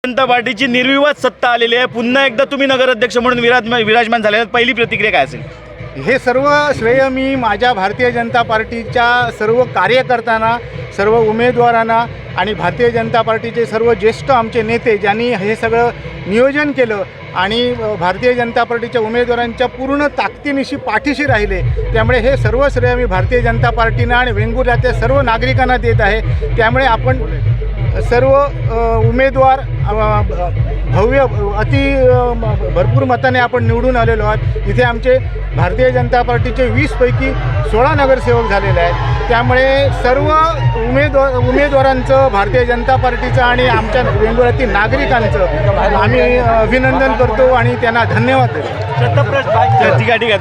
जनता पार्टीची निर्विवाद सत्ता आलेली आहे। पुन्हा एकदा तुम्ही नगराध्यक्ष म्हणून विराजमान झाले आहात। पहिली प्रतिक्रिया काय असेल? हे सर्व श्रेय मी माझ्या भारतीय जनता पार्टीच्या सर्व कार्यकर्त्यांना, सर्व उमेदवारांना आणि भारतीय जनता पार्टीचे सर्व ज्येष्ठ आमचे नेते ज्यांनी हे सगळं नियोजन केलं आणि भारतीय जनता पार्टीच्या उमेदवारांच्या पूर्ण ताकदीनिशी पाठीशी राहिले, त्यामुळे हे सर्व श्रेय मी भारतीय जनता पार्टीनं आणि वेंगुर्ल्याच्या सर्व नागरिकांना देत आहे। त्यामुळे आपण सर्व उमेदवार भव्य भरपूर मताने आपण निवडून आलेलो आहोत। इथे आमचे भारतीय जनता पार्टीचे 20 पैकी 16 नगरसेवक झालेले आहेत। त्यामुळे सर्व उमेदवारांचं, भारतीय जनता पार्टीचं आणि आमच्या वेंगुर्ल्यातील नागरिकांचं आम्ही अभिनंदन करतो आणि त्यांना धन्यवाद देतो। ठीक आहे।